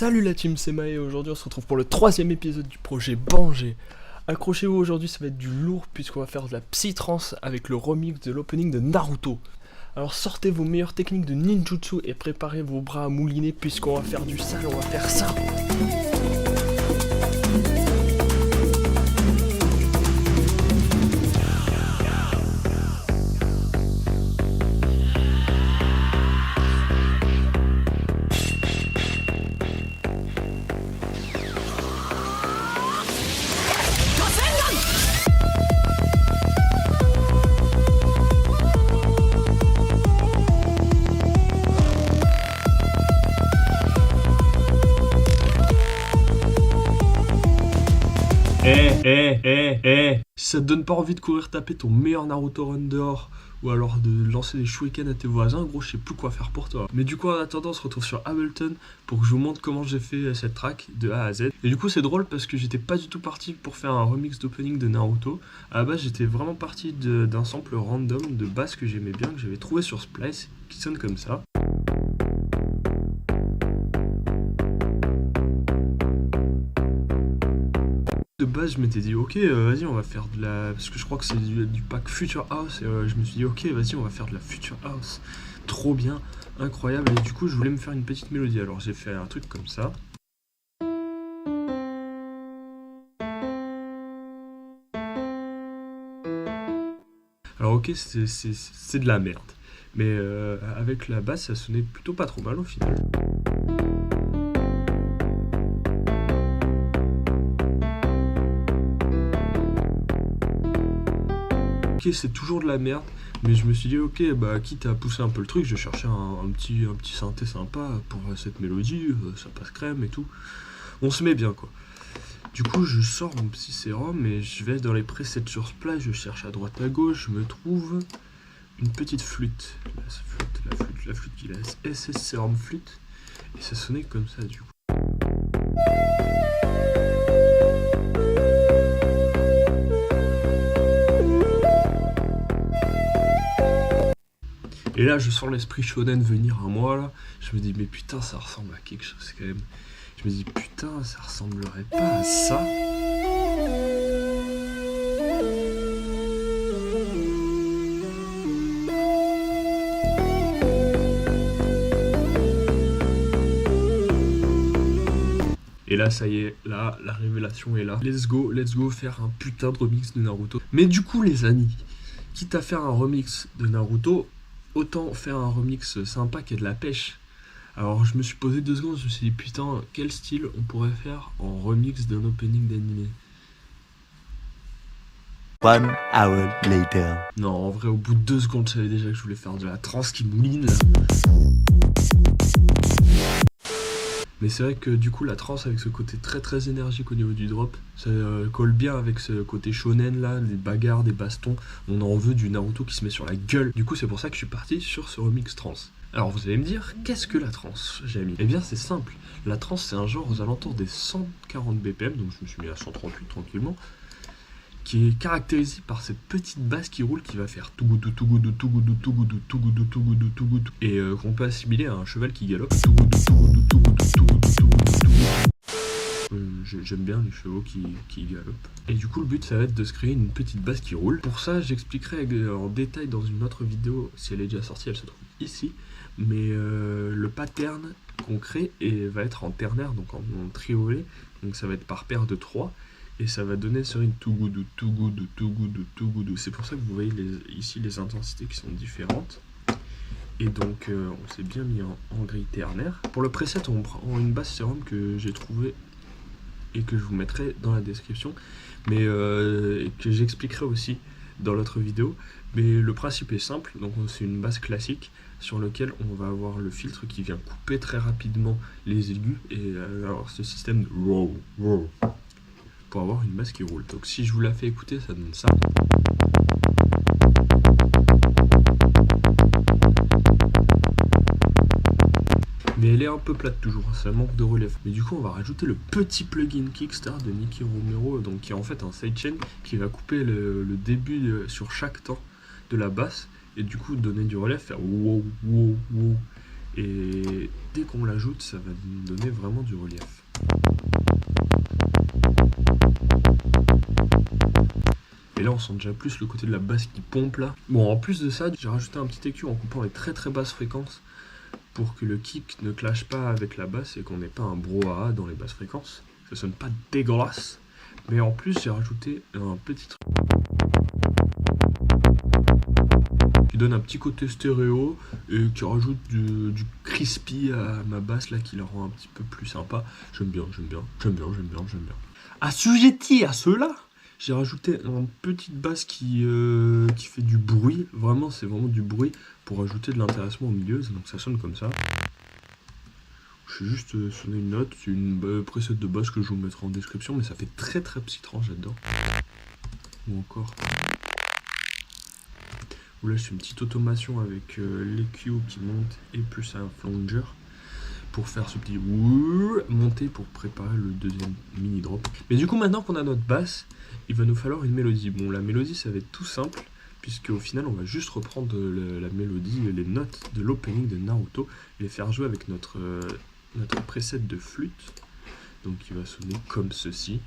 Salut la team, c'est Maë, aujourd'hui on se retrouve pour le troisième épisode du projet Banger. Accrochez-vous, aujourd'hui ça va être du lourd puisqu'on va faire de la psytrance avec le remix de l'opening de Naruto. Alors sortez vos meilleures techniques de ninjutsu et préparez vos bras à mouliner puisqu'on va faire du sale, on va faire ça. Si ça te donne pas envie de courir taper ton meilleur Naruto run dehors, ou alors de lancer des shurikens à tes voisins, gros, je sais plus quoi faire pour toi. Mais du coup, en attendant, on se retrouve sur Ableton pour que je vous montre comment j'ai fait cette track de A à Z. Et du coup, c'est drôle parce que j'étais pas du tout parti pour faire un remix d'opening de Naruto. À la base, j'étais vraiment parti d'un sample random de basse que j'aimais bien, que j'avais trouvé sur Splice, qui sonne comme ça. De base, je m'étais dit, ok, vas-y, on va faire de la. Parce que je crois que c'est du pack Future House. Et je me suis dit, ok, vas-y, on va faire de la Future House. Trop bien, incroyable. Et du coup, je voulais me faire une petite mélodie. Alors, j'ai fait un truc comme ça. Alors, ok, c'est de la merde. Mais avec la basse, ça sonnait plutôt pas trop mal au final. Ok, c'est toujours de la merde, mais je me suis dit, ok, bah, quitte à pousser un peu le truc, je cherchais un petit synthé sympa pour cette mélodie, ça passe crème et tout. On se met bien, quoi. Du coup, je sors mon petit sérum et je vais dans les presets sur Splice, je cherche à droite à gauche, je me trouve une petite flûte. La flûte qui laisse SS Serum Flûte, et ça sonnait comme ça, du coup. Et là, je sens l'esprit shonen venir à moi, là. Je me dis, mais putain, ça ressemble à quelque chose, quand même. Je me dis, putain, ça ressemblerait pas à ça. Et là, ça y est, là, la révélation est là. Let's go faire un putain de remix de Naruto. Mais du coup, les amis, quitte à faire un remix de Naruto, autant faire un remix sympa qui est de la pêche. Alors je me suis posé 2 secondes, je me suis dit putain, quel style on pourrait faire en remix d'un opening d'anime. 1 hour later. Non, en vrai, au bout de 2 secondes, je savais déjà que je voulais faire de la trance qui mouline là. Mais c'est vrai que du coup la trance avec ce côté très énergique au niveau du drop, ça colle bien avec ce côté shonen là, les bagarres, des bastons, on en veut du Naruto qui se met sur la gueule. Du coup c'est pour ça que je suis parti sur ce remix trance. Alors vous allez me dire, qu'est-ce que la trance, Jamie? Eh bien c'est simple, la trance c'est un genre aux alentours des 140 BPM, donc je me suis mis à 138 tranquillement, qui est caractérisé par cette petite basse qui roule qui va faire tougoudou tougoudou tougoudou tougoudou tougoudou tougoudou tougoudou et qu'on peut assimiler à un cheval qui galope tougoudou tougoudou tougoudou tougoudou tougoudou. J'aime bien les chevaux qui galopent. Et du coup le but ça va être de se créer une petite basse qui roule. Pour ça j'expliquerai en détail dans une autre vidéo, si elle est déjà sortie, elle se trouve ici. Mais le pattern qu'on crée va être en ternaire, donc en triolet, donc ça va être par paire de 3. Et ça va donner sur une tougoudou, tougoudou, tougoudou, tougoudou. C'est pour ça que vous voyez ici les intensités qui sont différentes. Et donc on s'est bien mis en grille ternaire. Pour le preset, on prend une basse sérum que j'ai trouvé et que je vous mettrai dans la description. Mais que j'expliquerai aussi dans l'autre vidéo. Mais le principe est simple, donc c'est une basse classique sur laquelle on va avoir le filtre qui vient couper très rapidement les aigus. Et alors ce système de wow, pour avoir une basse qui roule. Donc si je vous la fais écouter, ça donne ça. Mais elle est un peu plate toujours, ça manque de relève. Mais du coup on va rajouter le petit plugin Kickstar de Nicky Romero, donc qui est en fait un sidechain qui va couper le début sur chaque temps de la basse et du coup donner du relève, faire wow wow wow. Et dès qu'on l'ajoute, ça va nous donner vraiment du relief. Et là on sent déjà plus le côté de la basse qui pompe là. Bon, en plus de ça, j'ai rajouté un petit EQ en coupant les très très basses fréquences pour que le kick ne clash pas avec la basse et qu'on n'ait pas un brouhaha dans les basses fréquences. Ça sonne pas dégueulasse. Mais en plus j'ai rajouté un petit truc qui donne un petit côté stéréo et qui rajoute du crispy à ma basse là, qui la rend un petit peu plus sympa. J'aime bien. Assujetti à cela, j'ai rajouté une petite basse qui fait du bruit. Vraiment, c'est vraiment du bruit pour ajouter de l'intéressement au milieu. Donc ça sonne comme ça. Je vais juste sonner une note. C'est une preset de basse que je vous mettrai en description. Mais ça fait très très psytrance, j'adore. Ou encore. Où là, c'est une petite automation avec l'EQ qui monte et plus un flanger pour faire ce petit monter pour préparer le deuxième mini drop. Mais du coup, maintenant qu'on a notre basse, il va nous falloir une mélodie. Bon, la mélodie, ça va être tout simple, puisque au final, on va juste reprendre la mélodie, les notes de l'opening de Naruto, et les faire jouer avec notre preset de flûte. Donc, il va sonner comme ceci.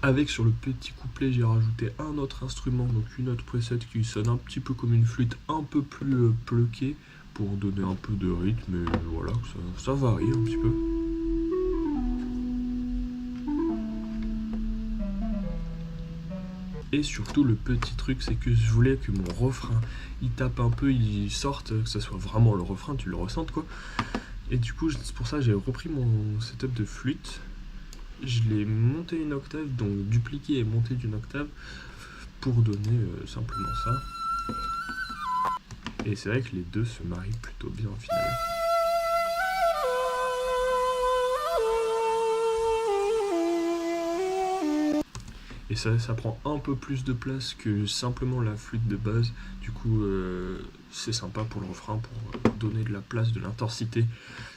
Avec sur le petit couplet, j'ai rajouté un autre instrument, donc une autre preset qui sonne un petit peu comme une flûte, un peu plus pluckée pour donner un peu de rythme. Et voilà, ça varie un petit peu. Et surtout, le petit truc, c'est que je voulais que mon refrain, il tape un peu, il sorte, que ça soit vraiment le refrain, tu le ressentes quoi. Et du coup, c'est pour ça que j'ai repris mon setup de flûte. Je l'ai monté une octave, donc dupliqué et monté d'une octave pour donner simplement ça. Et c'est vrai que les deux se marient plutôt bien au final. Et ça prend un peu plus de place que simplement la flûte de base. Du coup, c'est sympa pour le refrain, pour donner de la place, de l'intensité.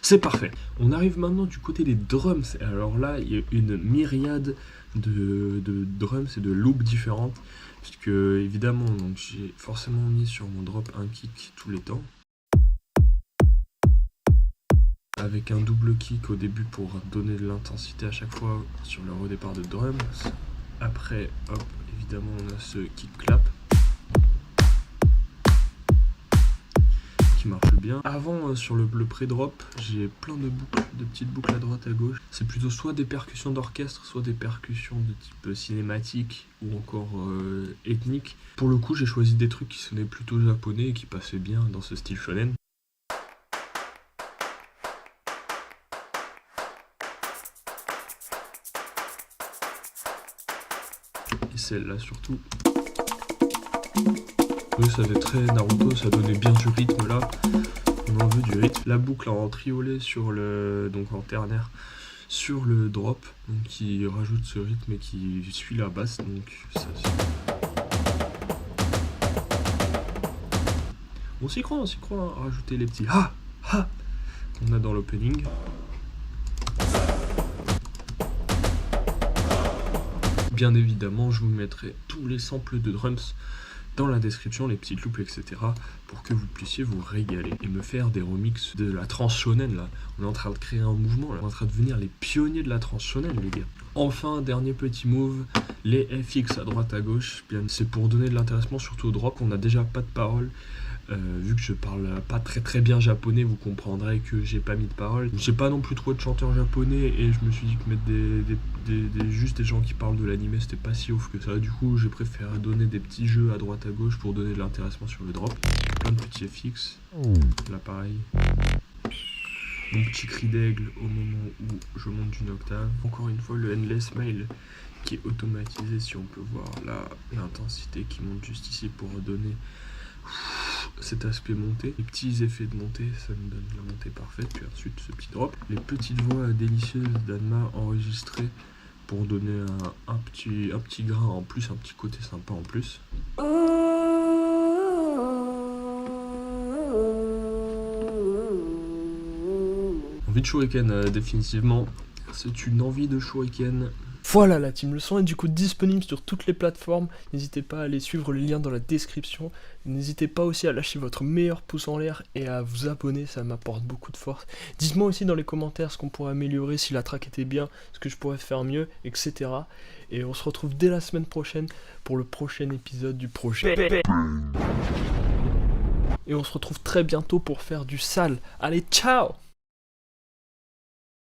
C'est parfait. On arrive maintenant du côté des drums. Alors là, il y a une myriade de drums et de loops différentes. Puisque, évidemment, j'ai forcément mis sur mon drop un kick tous les temps. Avec un double kick au début pour donner de l'intensité à chaque fois sur le redépart de drums. Après, hop, évidemment, on a ce kick clap qui marche bien. Avant, sur le pré-drop, j'ai plein de boucles, de petites boucles à droite à gauche. C'est plutôt soit des percussions d'orchestre, soit des percussions de type cinématique ou encore ethnique. Pour le coup, j'ai choisi des trucs qui sonnaient plutôt japonais et qui passaient bien dans ce style shonen. Celle-là surtout. Oui, ça fait très Naruto, ça donnait bien du rythme là. On en veut du rythme. La boucle en triolet sur donc en ternaire sur le drop, donc qui rajoute ce rythme et qui suit la basse. Donc ça. On s'y croit, à rajouter les petits ha ha qu'on a dans l'opening. Bien évidemment, je vous mettrai tous les samples de drums dans la description, les petites loupes, etc. pour que vous puissiez vous régaler et me faire des remixes de la trance shonen là. On est en train de créer un mouvement, là. On est en train de devenir les pionniers de la trance shonen, les gars. Enfin, dernier petit move, les FX à droite à gauche. Bien, c'est pour donner de l'intéressement surtout au drop. On n'a déjà pas de paroles. Vu que je parle pas très bien japonais, vous comprendrez que j'ai pas mis de paroles. J'ai pas non plus trop de chanteurs japonais et je me suis dit que mettre juste des gens qui parlent de l'anime, c'était pas si ouf que ça. Du coup, j'ai préféré donner des petits jeux à droite à gauche pour donner de l'intéressement sur le drop. Plein de petits FX. Là, pareil. Mon petit cri d'aigle au moment où je monte d'une octave. Encore une fois, le Endless Smile qui est automatisé, si on peut voir là l'intensité qui monte juste ici pour donner cet aspect monté. Les petits effets de montée, ça me donne la montée parfaite. Puis ensuite ce petit drop. Les petites voix délicieuses d'Anma enregistrées pour donner un petit grain en plus, un petit côté sympa en plus. Envie de shuriken, définitivement. C'est une envie de shuriken. Voilà, la team, le son est du coup disponible sur toutes les plateformes. N'hésitez pas à aller suivre les liens dans la description. N'hésitez pas aussi à lâcher votre meilleur pouce en l'air et à vous abonner, ça m'apporte beaucoup de force. Dites-moi aussi dans les commentaires ce qu'on pourrait améliorer, si la track était bien, ce que je pourrais faire mieux, etc. Et on se retrouve dès la semaine prochaine pour le prochain épisode du projet. Et on se retrouve très bientôt pour faire du sale. Allez, ciao!